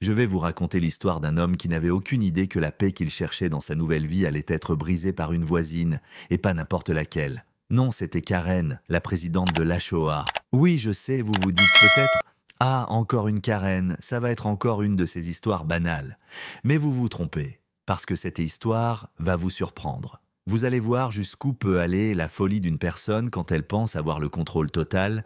Je vais vous raconter l'histoire d'un homme qui n'avait aucune idée que la paix qu'il cherchait dans sa nouvelle vie allait être brisée par une voisine, et pas n'importe laquelle. Non, c'était Karen, la présidente de l'Ashoa. Oui, je sais, vous vous dites peut-être « Ah, encore une Karen, ça va être encore une de ces histoires banales. » Mais vous vous trompez, parce que cette histoire va vous surprendre. Vous allez voir jusqu'où peut aller la folie d'une personne quand elle pense avoir le contrôle total.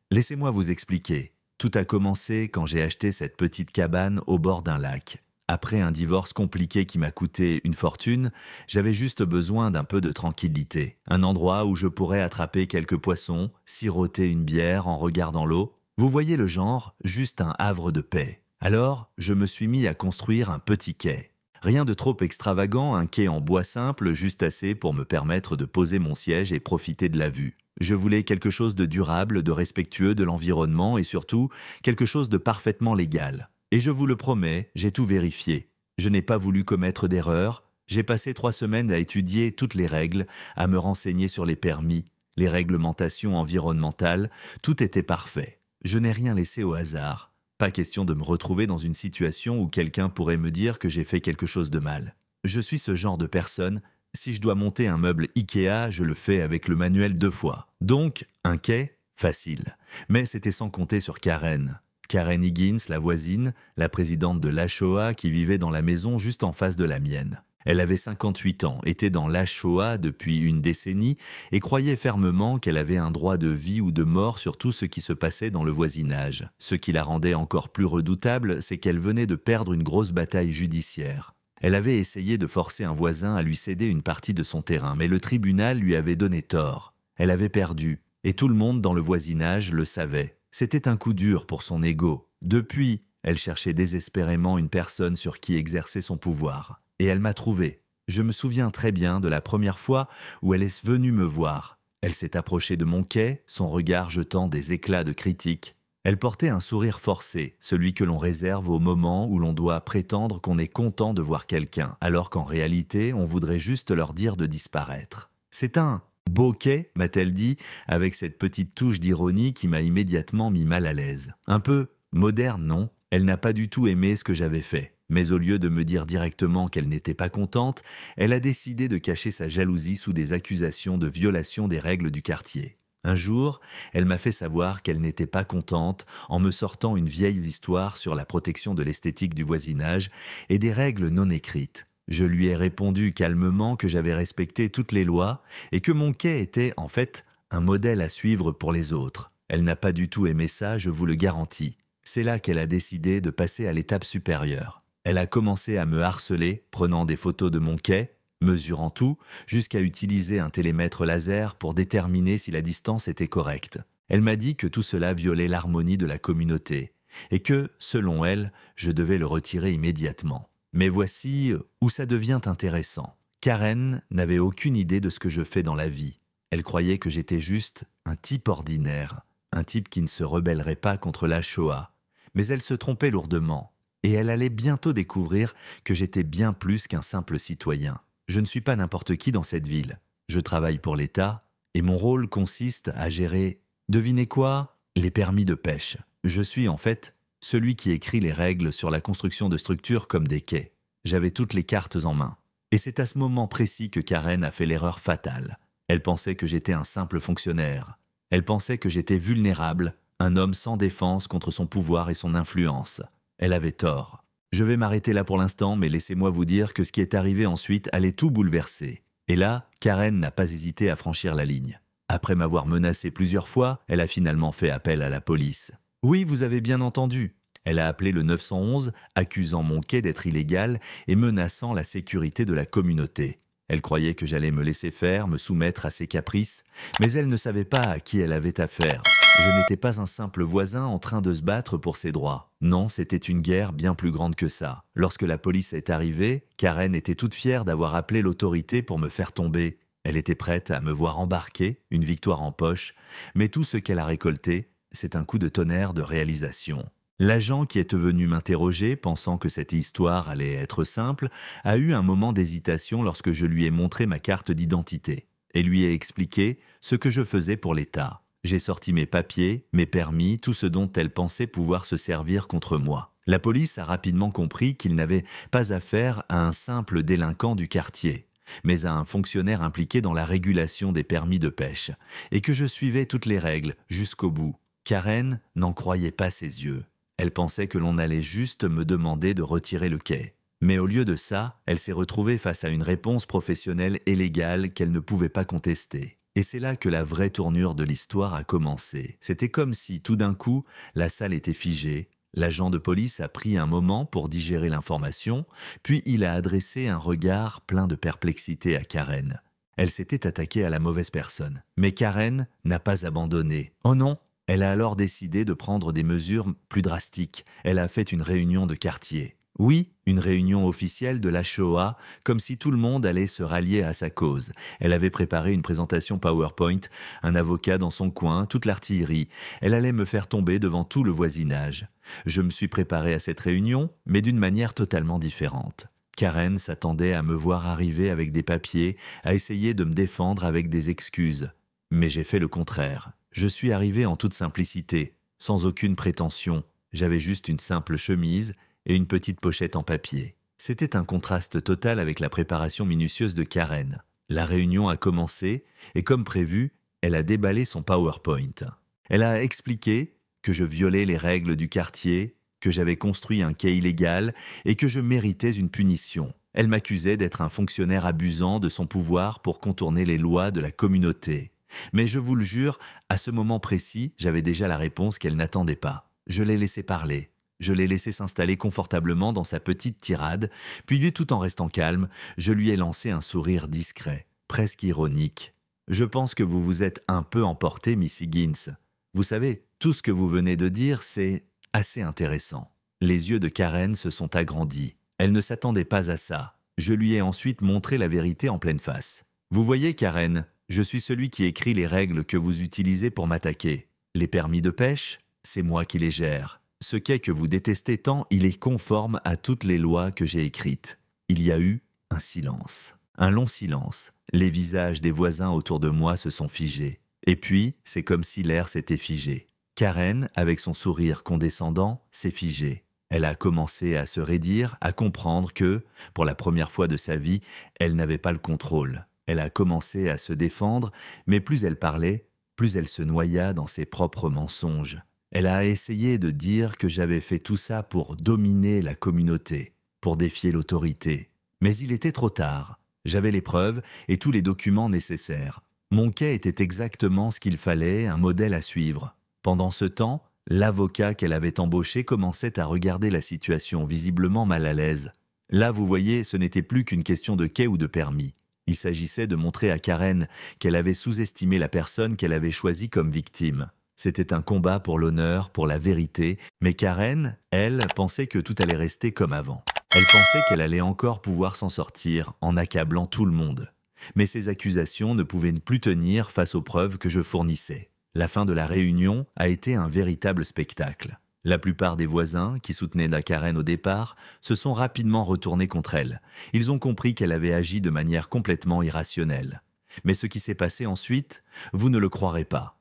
Laissez-moi vous expliquer. Tout a commencé quand j'ai acheté cette petite cabane au bord d'un lac. Après un divorce compliqué qui m'a coûté une fortune, j'avais juste besoin d'un peu de tranquillité. Un endroit où je pourrais attraper quelques poissons, siroter une bière en regardant l'eau. Vous voyez le genre, juste un havre de paix. Alors, je me suis mis à construire un petit quai. Rien de trop extravagant, un quai en bois simple, juste assez pour me permettre de poser mon siège et profiter de la vue. Je voulais quelque chose de durable, de respectueux de l'environnement et surtout quelque chose de parfaitement légal. Et je vous le promets, j'ai tout vérifié. Je n'ai pas voulu commettre d'erreur. J'ai passé 3 semaines à étudier toutes les règles, à me renseigner sur les permis, les réglementations environnementales. Tout était parfait. Je n'ai rien laissé au hasard. Pas question de me retrouver dans une situation où quelqu'un pourrait me dire que j'ai fait quelque chose de mal. Je suis ce genre de personne. Si je dois monter un meuble Ikea, je le fais avec le manuel 2 fois. Donc, un quai, facile. Mais c'était sans compter sur Karen. Karen Higgins, la voisine, la présidente de l'Ashoa qui vivait dans la maison juste en face de la mienne. Elle avait 58 ans, était dans l'Ashoa depuis une décennie et croyait fermement qu'elle avait un droit de vie ou de mort sur tout ce qui se passait dans le voisinage. Ce qui la rendait encore plus redoutable, c'est qu'elle venait de perdre une grosse bataille judiciaire. Elle avait essayé de forcer un voisin à lui céder une partie de son terrain, mais le tribunal lui avait donné tort. Elle avait perdu, et tout le monde dans le voisinage le savait. C'était un coup dur pour son ego. Depuis, elle cherchait désespérément une personne sur qui exercer son pouvoir. Et elle m'a trouvé. Je me souviens très bien de la première fois où elle est venue me voir. Elle s'est approchée de mon quai, son regard jetant des éclats de critique. Elle portait un sourire forcé, celui que l'on réserve au moment où l'on doit prétendre qu'on est content de voir quelqu'un, alors qu'en réalité, on voudrait juste leur dire de disparaître. « C'est un beau quai », m'a-t-elle dit, avec cette petite touche d'ironie qui m'a immédiatement mis mal à l'aise. Un peu moderne, non ? Elle n'a pas du tout aimé ce que j'avais fait. Mais au lieu de me dire directement qu'elle n'était pas contente, elle a décidé de cacher sa jalousie sous des accusations de violation des règles du quartier. Un jour, elle m'a fait savoir qu'elle n'était pas contente en me sortant une vieille histoire sur la protection de l'esthétique du voisinage et des règles non écrites. Je lui ai répondu calmement que j'avais respecté toutes les lois et que mon quai était, en fait, un modèle à suivre pour les autres. Elle n'a pas du tout aimé ça, je vous le garantis. C'est là qu'elle a décidé de passer à l'étape supérieure. Elle a commencé à me harceler, prenant des photos de mon quai, mesurant tout, jusqu'à utiliser un télémètre laser pour déterminer si la distance était correcte. Elle m'a dit que tout cela violait l'harmonie de la communauté, et que, selon elle, je devais le retirer immédiatement. Mais voici où ça devient intéressant. Karen n'avait aucune idée de ce que je fais dans la vie. Elle croyait que j'étais juste un type ordinaire, un type qui ne se rebellerait pas contre la Shoah. Mais elle se trompait lourdement. Et elle allait bientôt découvrir que j'étais bien plus qu'un simple citoyen. Je ne suis pas n'importe qui dans cette ville. Je travaille pour l'État et mon rôle consiste à gérer, devinez quoi, les permis de pêche. Je suis en fait celui qui écrit les règles sur la construction de structures comme des quais. J'avais toutes les cartes en main. Et c'est à ce moment précis que Karen a fait l'erreur fatale. Elle pensait que j'étais un simple fonctionnaire. Elle pensait que j'étais vulnérable, un homme sans défense contre son pouvoir et son influence. Elle avait tort. Je vais m'arrêter là pour l'instant, mais laissez-moi vous dire que ce qui est arrivé ensuite allait tout bouleverser. Et là, Karen n'a pas hésité à franchir la ligne. Après m'avoir menacé plusieurs fois, elle a finalement fait appel à la police. Oui, vous avez bien entendu. Elle a appelé le 911, accusant mon quai d'être illégal et menaçant la sécurité de la communauté. Elle croyait que j'allais me laisser faire, me soumettre à ses caprices, mais elle ne savait pas à qui elle avait affaire. Je n'étais pas un simple voisin en train de se battre pour ses droits. Non, c'était une guerre bien plus grande que ça. Lorsque la police est arrivée, Karen était toute fière d'avoir appelé l'autorité pour me faire tomber. Elle était prête à me voir embarquer, une victoire en poche, mais tout ce qu'elle a récolté, c'est un coup de tonnerre de réalisation. L'agent qui est venu m'interroger, pensant que cette histoire allait être simple, a eu un moment d'hésitation lorsque je lui ai montré ma carte d'identité et lui ai expliqué ce que je faisais pour l'État. J'ai sorti mes papiers, mes permis, tout ce dont elle pensait pouvoir se servir contre moi. La police a rapidement compris qu'il n'avait pas affaire à un simple délinquant du quartier, mais à un fonctionnaire impliqué dans la régulation des permis de pêche, et que je suivais toutes les règles jusqu'au bout. Karen n'en croyait pas ses yeux. Elle pensait que l'on allait juste me demander de retirer le quai. Mais au lieu de ça, elle s'est retrouvée face à une réponse professionnelle et légale qu'elle ne pouvait pas contester. Et c'est là que la vraie tournure de l'histoire a commencé. C'était comme si, tout d'un coup, la salle était figée. L'agent de police a pris un moment pour digérer l'information, puis il a adressé un regard plein de perplexité à Karen. Elle s'était attaquée à la mauvaise personne. Mais Karen n'a pas abandonné. Oh non! Elle a alors décidé de prendre des mesures plus drastiques. Elle a fait une réunion de quartier. Oui, une réunion officielle de la Shoah, comme si tout le monde allait se rallier à sa cause. Elle avait préparé une présentation PowerPoint, un avocat dans son coin, toute l'artillerie. Elle allait me faire tomber devant tout le voisinage. Je me suis préparé à cette réunion, mais d'une manière totalement différente. Karen s'attendait à me voir arriver avec des papiers, à essayer de me défendre avec des excuses. Mais j'ai fait le contraire. Je suis arrivé en toute simplicité, sans aucune prétention. J'avais juste une simple chemise et une petite pochette en papier. C'était un contraste total avec la préparation minutieuse de Karen. La réunion a commencé et comme prévu, elle a déballé son PowerPoint. Elle a expliqué que je violais les règles du quartier, que j'avais construit un quai illégal et que je méritais une punition. Elle m'accusait d'être un fonctionnaire abusant de son pouvoir pour contourner les lois de la communauté. Mais je vous le jure, à ce moment précis, j'avais déjà la réponse qu'elle n'attendait pas. Je l'ai laissé parler. Je l'ai laissé s'installer confortablement dans sa petite tirade, puis tout en restant calme, je lui ai lancé un sourire discret, presque ironique. « Je pense que vous vous êtes un peu emporté, Miss Higgins. Vous savez, tout ce que vous venez de dire, c'est assez intéressant. » Les yeux de Karen se sont agrandis. Elle ne s'attendait pas à ça. Je lui ai ensuite montré la vérité en pleine face. « Vous voyez, Karen, je suis celui qui écrit les règles que vous utilisez pour m'attaquer. Les permis de pêche, c'est moi qui les gère. Ce quai que vous détestez tant, il est conforme à toutes les lois que j'ai écrites. » Il y a eu un silence. Un long silence. Les visages des voisins autour de moi se sont figés. Et puis, c'est comme si l'air s'était figé. Karen, avec son sourire condescendant, s'est figée. Elle a commencé à se raidir, à comprendre que, pour la première fois de sa vie, elle n'avait pas le contrôle. Elle a commencé à se défendre, mais plus elle parlait, plus elle se noya dans ses propres mensonges. Elle a essayé de dire que j'avais fait tout ça pour dominer la communauté, pour défier l'autorité. Mais il était trop tard. J'avais les preuves et tous les documents nécessaires. Mon quai était exactement ce qu'il fallait, un modèle à suivre. Pendant ce temps, l'avocat qu'elle avait embauché commençait à regarder la situation, visiblement mal à l'aise. Là, vous voyez, ce n'était plus qu'une question de quai ou de permis. Il s'agissait de montrer à Karen qu'elle avait sous-estimé la personne qu'elle avait choisie comme victime. C'était un combat pour l'honneur, pour la vérité, mais Karen, elle, pensait que tout allait rester comme avant. Elle pensait qu'elle allait encore pouvoir s'en sortir en accablant tout le monde. Mais ces accusations ne pouvaient plus tenir face aux preuves que je fournissais. La fin de la réunion a été un véritable spectacle. La plupart des voisins, qui soutenaient la Karen au départ, se sont rapidement retournés contre elle. Ils ont compris qu'elle avait agi de manière complètement irrationnelle. Mais ce qui s'est passé ensuite, vous ne le croirez pas.